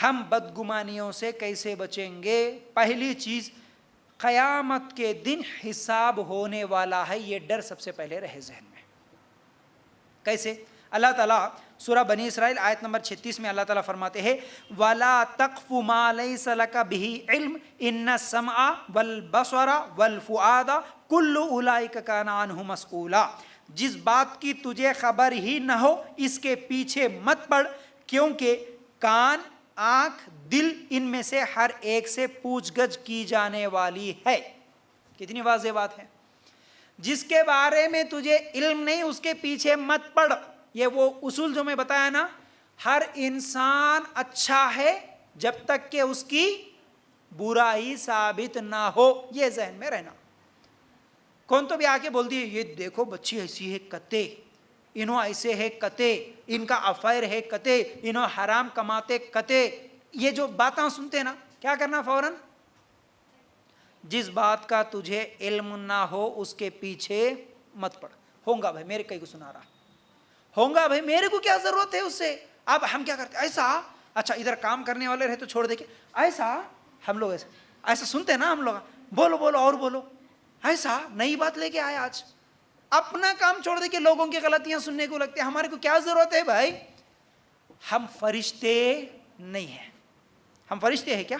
ہم بدگمانیوں سے کیسے بچیں گے؟ پہلی چیز، قیامت کے دن حساب ہونے والا ہے، یہ ڈر سب سے پہلے رہے ذہن میں۔ کیسے؟ اللہ تعالیٰ سورہ بنی اسرائیل آیت نمبر 36 میں اللہ تعالیٰ فرماتے ہیں وَلَا تَقْفُ مَا لَيْسَ لَكَ بِهِ عِلْمٌ إِنَّ السَّمْعَ وَالْبَصَرَ وَالْفُؤَادَ كُلُّ أُولَئِكَ كَانَ عَنْهُ مَسْئُولًا۔ جس بات کی تجھے خبر ہی نہ ہو اس کے پیچھے مت پڑ، کیونکہ کان، آنکھ، دل، ان میں سے ہر ایک سے پوچھ گچھ کی جانے والی ہے۔ کتنی واضح بات ہے۔ جس کے بارے میں تجھے علم نہیں اس کے پیچھے مت پڑ۔ یہ وہ اصول جو میں بتایا نا، ہر انسان اچھا ہے جب تک کہ اس کی برائی ثابت نہ ہو، یہ ذہن میں رہنا۔ کون تو بھی آ کے بول دیے یہ دیکھو بچی ایسی ہے کتے، انہوں ایسے ہے کتے، ان کا افائر ہے کتے، انہوں حرام کماتے کتے، یہ جو باتیں سنتے نا، کیا کرنا فوراً؟ جس بات کا تجھے علم نہ ہو اس کے پیچھے مت پڑ۔ ہوں گا بھائی میرے کئی کو سنا رہا، ہوں گا بھائی میرے کو کیا ضرورت ہے اس سے۔ اب ہم کیا کرتے ایسا، اچھا ادھر کام کرنے والے رہے تو چھوڑ دے کے ایسا، ہم لوگ ایسا سنتے نا، ہم لوگ بولو بولو اور بولو، ایسا نئی بات لے کے آئے آج، اپنا کام چھوڑ دے کے لوگوں کی غلطیاں سننے کو لگتے ہیں۔ ہمارے کو کیا ضرورت ہے بھائی؟ ہم فرشتے نہیں ہیں۔ ہم فرشتے ہیں کیا؟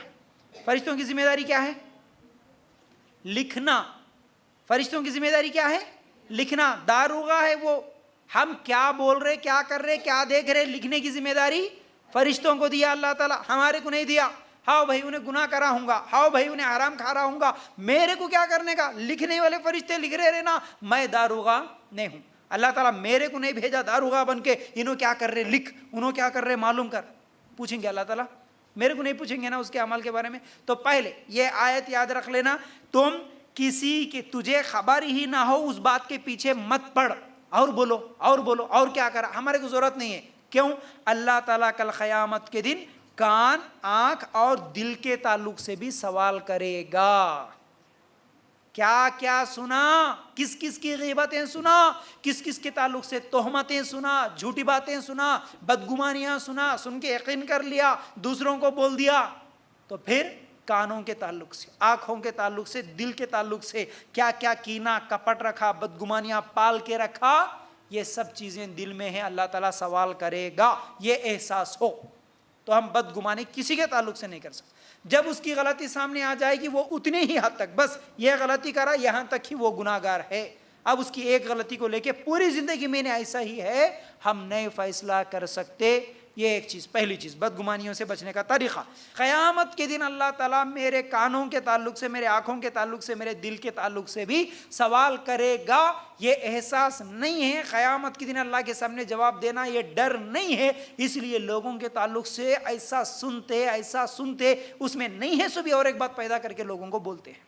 فرشتوں کی ذمہ داری کیا ہے؟ لکھنا۔ فرشتوں کی ذمہ داری کیا ہے؟ لکھنا۔ داروغہ ہے وہ، ہم کیا بول رہے، کیا کر رہے، کیا دیکھ رہے، لکھنے کی ذمہ داری فرشتوں کو دیا اللہ تعالیٰ، ہمارے کو نہیں دیا۔ ہاؤ بھائی انہیں گناہ کرا ہوں گا، ہاؤ بھائی انہیں حرام کھا رہا ہوں گا، میرے کو کیا کرنے کا؟ لکھنے والے فرشتے لکھ رہے نا، میں داروغہ نہیں ہوں۔ اللہ تعالیٰ میرے کو نہیں بھیجا داروغہ بن کے انہوں کیا کر رہے لکھ، انہوں کیا کر رہے معلوم کر۔ پوچھیں گے اللہ تعالیٰ؟ میرے کو نہیں پوچھیں گے نا اس کے عمل کے بارے میں۔ تو پہلے یہ آیت یاد رکھ لینا، تم کسی کی تجھے خبر ہی نہ ہو اس بات کے پیچھے مت پڑ، اور بولو اور بولو اور کیا کرا، ہمارے کو ضرورت نہیں ہے۔ کیوں؟ اللہ تعالیٰ کل قیامت کے دن کان، آنکھ اور دل کے تعلق سے بھی سوال کرے گا۔ کیا کیا سنا، کس کس کی غیبتیں سنا، کس کس کے تعلق سے تہمتیں سنا، جھوٹی باتیں سنا، بدگمانیاں سنا، سن کے یقین کر لیا، دوسروں کو بول دیا۔ تو پھر کانوں کے تعلق سے، آنکھوں کے تعلق سے، دل کے تعلق سے کیا کیا کینہ کپٹ رکھا، بدگمانیاں پال کے رکھا، یہ سب چیزیں دل میں ہیں، اللہ تعالیٰ سوال کرے گا۔ یہ احساس ہو تو ہم بدگمانی کسی کے تعلق سے نہیں کر سکتے۔ جب اس کی غلطی سامنے آ جائے گی وہ اتنے ہی حد تک، بس یہ غلطی کرا یہاں تک ہی وہ گناہ گار ہے۔ اب اس کی ایک غلطی کو لے کے پوری زندگی میں نے ایسا ہی ہے، ہم نہیں فیصلہ کر سکتے۔ یہ ایک چیز، پہلی چیز بدگمانیوں سے بچنے کا طریقہ۔ قیامت کے دن اللہ تعالیٰ میرے کانوں کے تعلق سے، میرے آنکھوں کے تعلق سے، میرے دل کے تعلق سے بھی سوال کرے گا۔ یہ احساس نہیں ہے قیامت کے دن اللہ کے سامنے جواب دینا، یہ ڈر نہیں ہے، اس لیے لوگوں کے تعلق سے ایسا سنتے اس میں نہیں ہے، سو بھی اور ایک بات پیدا کر کے لوگوں کو بولتے ہیں،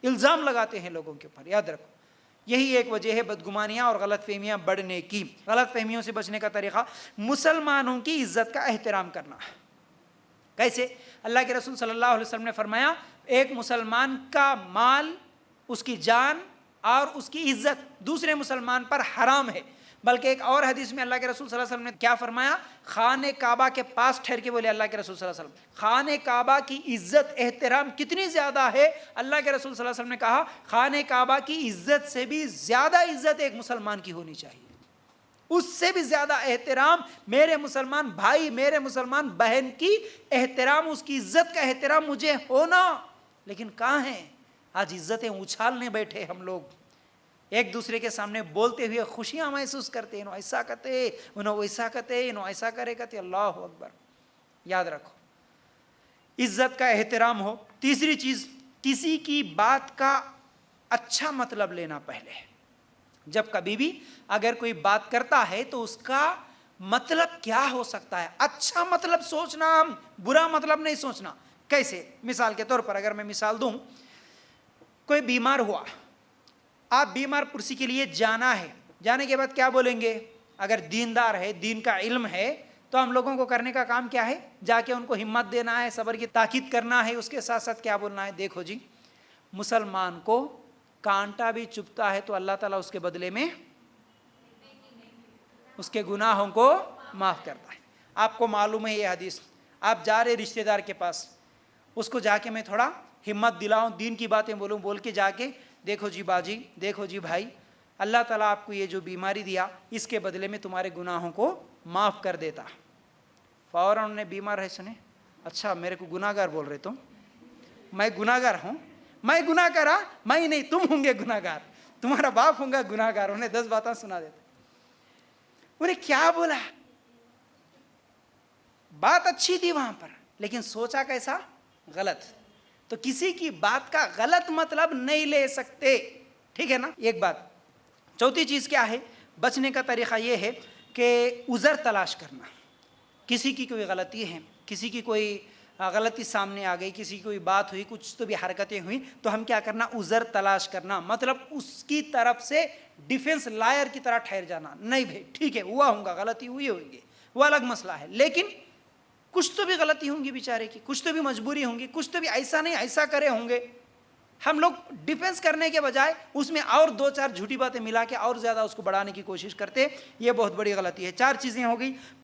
الزام لگاتے ہیں لوگوں کے اوپر۔ یاد رکھو یہی ایک وجہ ہے بدگمانیاں اور غلط فہمیاں بڑھنے کی۔ غلط فہمیوں سے بچنے کا طریقہ، مسلمانوں کی عزت کا احترام کرنا۔ کیسے؟ اللہ کے رسول صلی اللہ علیہ وسلم نے فرمایا ایک مسلمان کا مال، اس کی جان اور اس کی عزت دوسرے مسلمان پر حرام ہے۔ بلکہ ایک اور حدیث میں اللہ کے رسول صلی اللہ علیہ وسلم نے کیا فرمایا؟ خانہ کعبہ کے پاس ٹھہر کے بولے اللہ کے رسول صلی اللہ علیہ وسلم، خانہ کعبہ کی عزت احترام کتنی زیادہ ہے؟ اللہ کے رسول صلی اللہ علیہ وسلم نے کہا خانہ کعبہ کی عزت سے بھی زیادہ عزت ایک مسلمان کی ہونی چاہیے، اس سے بھی زیادہ احترام میرے مسلمان بھائی، میرے مسلمان بہن کی احترام، اس کی عزت کا احترام مجھے ہونا۔ لیکن کہاں ہیں آج؟ عزتیں اچھالنے بیٹھے ہم لوگ، ایک دوسرے کے سامنے بولتے ہوئے خوشیاں محسوس کرتے، انہوں ایسا کرتے، انہوں ویسا کرتے، انہوں ایسا کرے کرتے۔ اللہ اکبر۔ یاد رکھو عزت کا احترام ہو۔ تیسری چیز، کسی کی بات کا اچھا مطلب لینا پہلے۔ جب کبھی بھی اگر کوئی بات کرتا ہے تو اس کا مطلب کیا ہو سکتا ہے، اچھا مطلب سوچنا، برا مطلب نہیں سوچنا۔ کیسے؟ مثال کے طور پر اگر میں مثال دوں، کوئی بیمار ہوا، آپ بیمار پرسی کے لیے جانا ہے، جانے کے بعد کیا بولیں گے؟ اگر دیندار ہے، دین کا علم ہے، تو ہم لوگوں کو کرنے کا کام کیا ہے؟ جا کے ان کو ہمت دینا ہے، صبر کی تاکید کرنا ہے، اس کے ساتھ ساتھ کیا بولنا ہے؟ دیکھو جی، مسلمان کو کانٹا بھی چبھتا ہے تو اللہ تعالیٰ اس کے بدلے میں اس کے گناہوں کو معاف کرتا ہے۔ آپ کو معلوم ہے یہ حدیث، آپ جا رہے رشتے دار کے پاس, اس کو جا کے میں تھوڑا ہمت دلاؤں, دین کی باتیں بولوں, بول کے جا کے دیکھو جی باجی, دیکھو جی بھائی, اللہ تعالیٰ آپ کو یہ جو بیماری دیا اس کے بدلے میں تمہارے گناہوں کو معاف کر دیتا. فوراً انہوں نے بیمار ہے سنے, اچھا میرے کو گناہ گار بول رہے تم, میں گناہ گار ہوں, میں گناہ کرا, میں نہیں تم ہوں گے گناہ گار, تمہارا باپ ہوں گا گناہ گار. انہیں 10 باتیں سنا دیتا. انہیں کیا بولا, بات اچھی تھی وہاں پر لیکن سوچا کیسا, غلط. تو کسی کی بات کا غلط مطلب نہیں لے سکتے, ٹھیک ہے نا. ایک بات. چوتھی چیز کیا ہے, بچنے کا طریقہ یہ ہے کہ عذر تلاش کرنا. کسی کی کوئی غلطی ہے, کسی کی کوئی غلطی سامنے آ گئی, کسی کی کوئی بات ہوئی, کچھ تو بھی حرکتیں ہوئیں, تو ہم کیا کرنا, عذر تلاش کرنا. مطلب اس کی طرف سے ڈیفنس لائر کی طرح ٹھہر جانا, نہیں بھائی ٹھیک ہے ہوا ہوں گا, غلطی ہوئی ہوگی, وہ الگ مسئلہ ہے, لیکن کچھ تو بھی غلطی ہوں گی بیچارے کی, کچھ تو بھی مجبوری ہوں گی, کچھ تو بھی ایسا نہیں ایسا کرے ہوں گے. ہم لوگ ڈیفنس کرنے کے بجائے اس میں اور 2-4 جھوٹی باتیں ملا کے اور زیادہ اس کو بڑھانے کی کوشش کرتے, یہ بہت بڑی غلطی ہے. 4 چیزیں ہو گئی.